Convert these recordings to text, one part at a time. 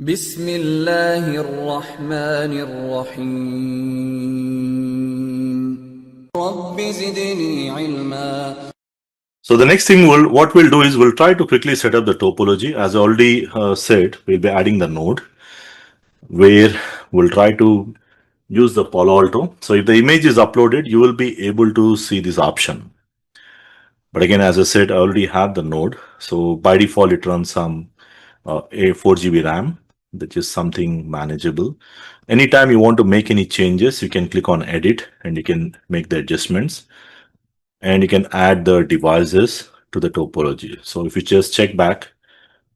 بسم الله الرحمن الرحيم رب زدني علما. So the next thing what we'll do is we'll try to quickly set up the topology. As I already said, we'll be adding the node where we'll try to use the PaloAlto. So if the image is uploaded, you will be able to see this option. But again, as I said, I already have the node. So by default, it runs some a 4 GB RAM, which is something manageable. Anytime you want to make any changes, you can click on edit and you can make the adjustments and you can add the devices to the topology. So if you just check back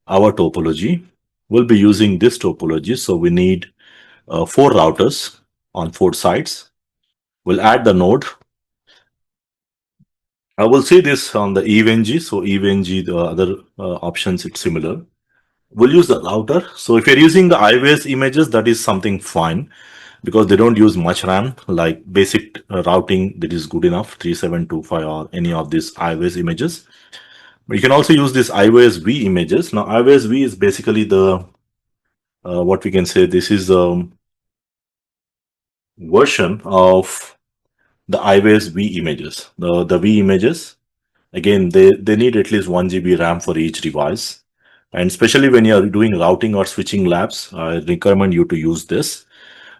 our topology, we'll be using this topology. So we need 4 routers on 4 sides. We'll add the node. I will see this on the EVNG. So EVNG, the other options, it's similar. We'll use the router. So if you're using the iOS images, that is something fine because they don't use much RAM. Like basic routing, that is good enough, 3725 or any of these iOS images. But you can also use this iOS V images. Now, iOS V is basically the what we can say. This is the version of the iOS V images. The V images, again, they need at least 1 GB RAM for each device. And especially when you're doing routing or switching labs, I recommend you to use this.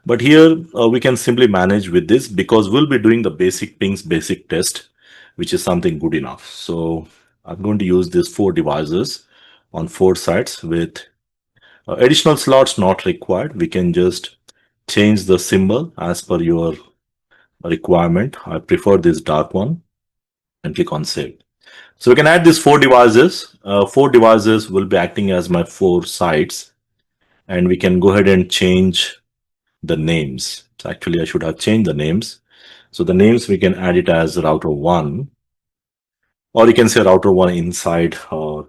But here we can simply manage with this because we'll be doing the basic pings, basic test, which is something good enough. So I'm going to use these 4 devices on 4 sides with additional slots not required. We can just change the symbol as per your requirement. I prefer this dark one and click on save. So we can add these 4 devices. 4 devices will be acting as my 4 sides, and we can go ahead and change the names. So actually, I should have changed the names. So the names we can add it as router 1, or you can say router 1 inside, or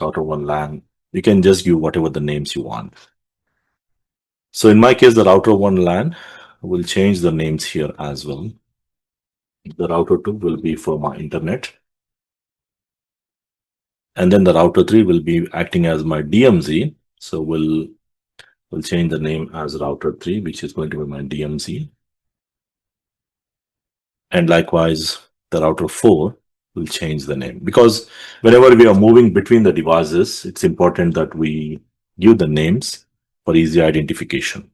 router 1 LAN. You can just give whatever the names you want. So in my case, the router 1 LAN will change the names here as well. The router 2 will be for my internet. And then the router 3 will be acting as my DMZ. So we'll change the name as router 3, which is going to be my DMZ. And likewise, the router 4 will change the name because whenever we are moving between the devices, it's important that we give the names for easy identification.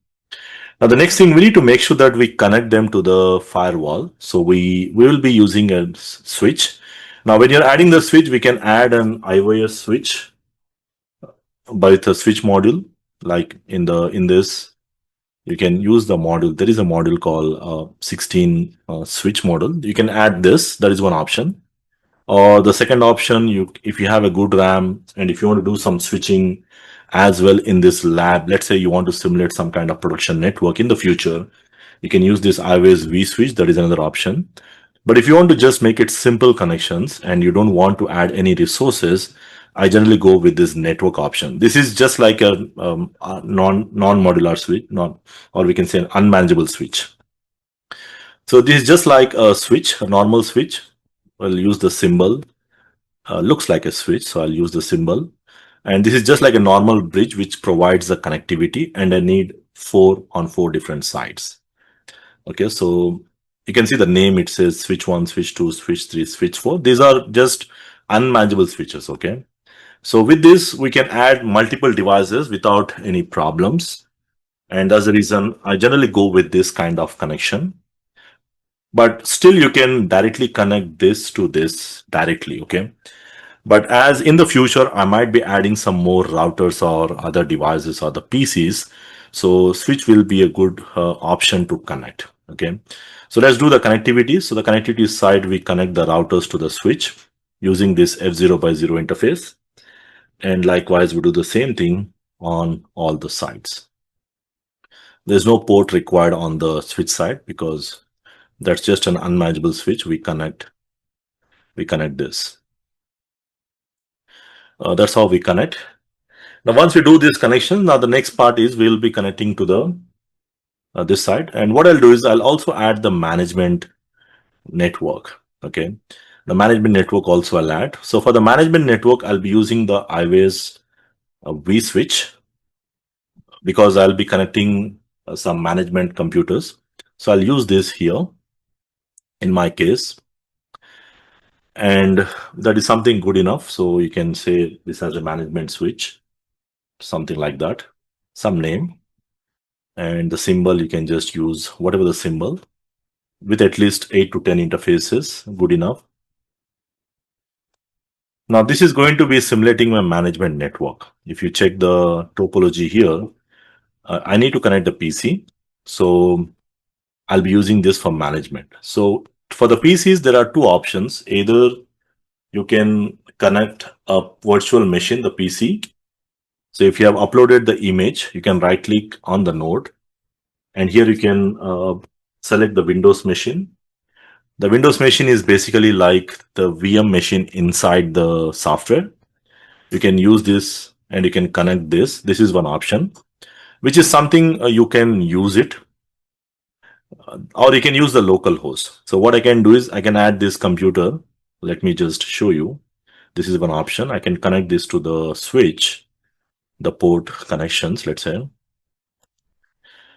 Now, the next thing we need to make sure that we connect them to the firewall. So we will be using a switch. Now, when you're adding the switch, we can add an iOS switch by the switch module. Like in this, you can use the module. There is a module called 16 switch module. You can add this. That is one option. Or the second option, if you have a good RAM and if you want to do some switching as well in this lab, let's say you want to simulate some kind of production network in the future, you can use this iOS V switch. That is another option. But if you want to just make it simple connections and you don't want to add any resources, I generally go with this network option. This is just like a non-modular switch, or we can say an unmanageable switch. So this is just like a switch, a normal switch. I'll use the symbol. Looks like a switch, so I'll use the symbol. And this is just like a normal bridge which provides the connectivity, and I need 4 on 4 different sides. Okay, so you can see the name. It says switch 1, switch 2, switch 3, switch 4. These are just unmanageable switches. Okay, so with this we can add multiple devices without any problems, and that's the reason I generally go with this kind of connection. But still you can directly connect this to this directly. Okay, but as in the future I might be adding some more routers or other devices or the PCs, so switch will be a good option to connect. Okay, so let's do the connectivity. So the connectivity side, we connect the routers to the switch using this F0 by 0 interface, and likewise we do the same thing on all the sides. There's no port required on the switch side because that's just an unmanageable switch. We connect this. That's how we connect. Now, once we do this connection, now the next part is we'll be connecting to the this side. And what I'll do is I'll also add the management network. Okay, the management network also I'll add. So for the management network, I'll be using the iOS V switch. because I'll be connecting some management computers. So I'll use this here in my case. And that is something good enough. So you can say this as a management switch, something like that, some name. And the symbol, you can just use whatever the symbol with at least 8 to 10 interfaces, good enough. Now this is going to be simulating my management network. If you check the topology here, I need to connect the PC. So I'll be using this for management. So for the PCs, there are two options. Either you can connect a virtual machine, the PC. So if you have uploaded the image, you can right click on the node, and here you can select the Windows machine. The Windows machine is basically like the VM machine inside the software. You can use this and you can connect this. This is one option, which is something you can use it, or you can use the local host. So what I can do is I can add this computer. Let me just show you. This is one option. I can connect this to the switch, the port connections, let's say.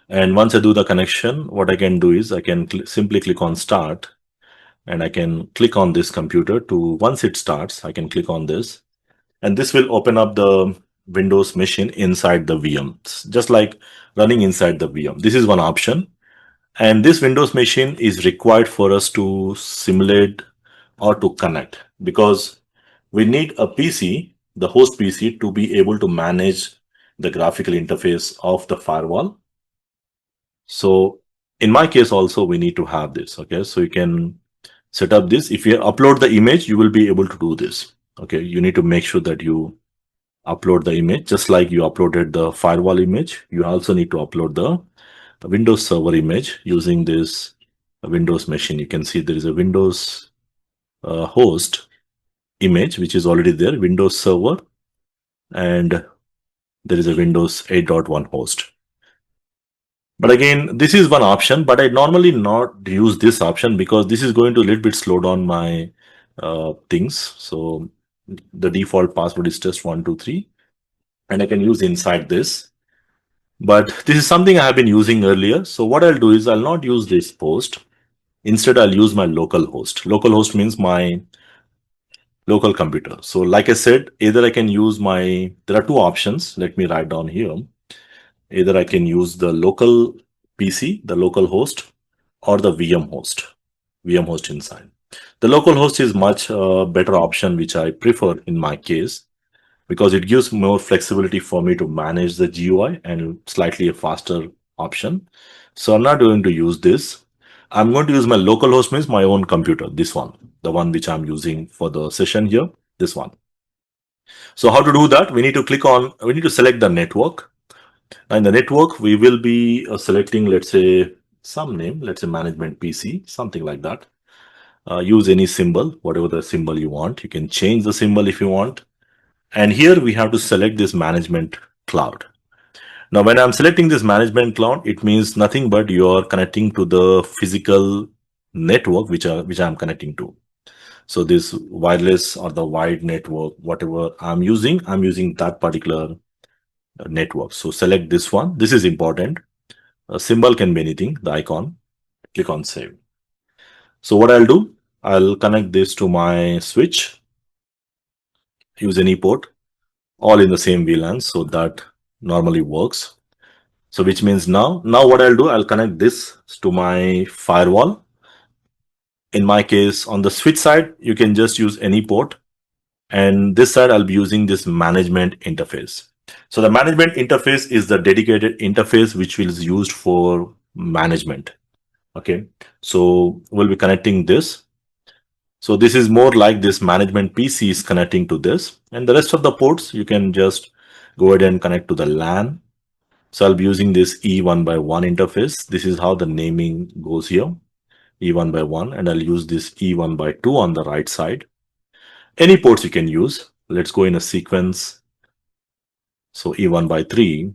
And once I do the connection, what I can do is I can simply click on start, and I can click on this computer to, once it starts, I can click on this, and this will open up the Windows machine inside the VM, just like running inside the VM. This is one option. And this Windows machine is required for us to simulate or to connect, because we need a PC, the host PC, to be able to manage the graphical interface of the firewall. So in my case also, we need to have this. Okay, so you can set up this. If you upload the image, you will be able to do this. Okay, you need to make sure that you upload the image, just like you uploaded the firewall image. You also need to upload the Windows Server image using this Windows machine. You can see there is a Windows host image which is already there, Windows Server, and there is a Windows 8.1 host. But again, this is one option, but I normally not use this option because this is going to a little bit slow down my things. So the default password is just 123, and I can use inside this. But this is something I have been using earlier. So what I'll do is I'll not use this post. Instead, I'll use my local host. Local host means my local computer. So like I said, either I can use there are two options. Let me write down here. Either I can use the local PC, the local host, or the VM host inside. The local host is much better option, which I prefer in my case, because it gives more flexibility for me to manage the GUI and slightly a faster option. So I'm not going to use this. I'm going to use my local host, means my own computer, this one, the one which I'm using for the session here, this one. So how to do that? We need to select the network. And the network, we will be selecting, let's say, some name, let's say management PC, something like that. Use any symbol, whatever the symbol you want. You can change the symbol if you want. And here we have to select this management cloud. Now, when I'm selecting this management cloud, it means nothing but you're connecting to the physical network which I'm connecting to. So this wireless or the wide network, whatever I'm using that particular network. So select this one. This is important. A symbol can be anything, the icon. Click on save. So what I'll do, I'll connect this to my switch. Use any port, all in the same VLAN, so that normally works. So which means now what I'll do, I'll connect this to my firewall. In my case, on the switch side, you can just use any port. And this side, I'll be using this management interface. So the management interface is the dedicated interface which is used for management. Okay, so we'll be connecting this. So this is more like this management PC is connecting to this, and the rest of the ports you can just go ahead and connect to the LAN. So I'll be using this E1 by 1 interface. This is how the naming goes here, E1 by 1, and I'll use this E1 by 2 on the right side. Any ports you can use. Let's go in a sequence. So E1 by 3,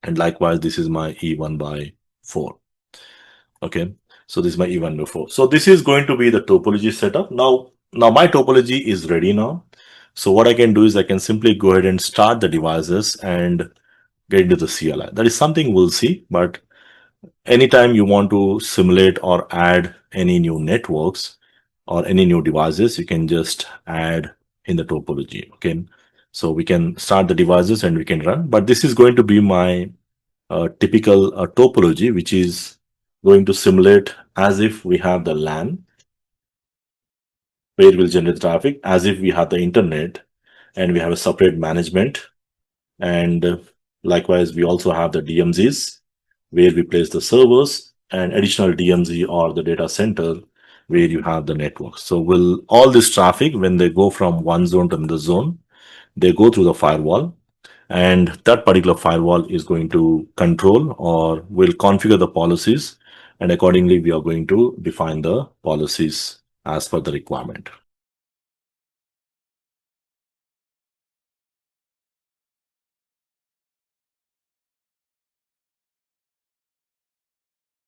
and likewise this is my E1 by 4. Okay, so this is my E1 by 4. So this is going to be the topology setup. Now my topology is ready now. So what I can do is I can simply go ahead and start the devices and get into the CLI. That is something we'll see, but anytime you want to simulate or add any new networks or any new devices, you can just add in the topology. Okay. So we can start the devices and we can run, but this is going to be my typical topology, which is going to simulate as if we have the LAN where it will generate traffic, as if we have the internet and we have a separate management. And likewise, we also have the DMZs where we place the servers, and additional DMZ or the data center where you have the network. So will all this traffic, when they go from one zone to another zone, they go through the firewall, and that particular firewall is going to control or will configure the policies, and accordingly we are going to define the policies as per the requirement.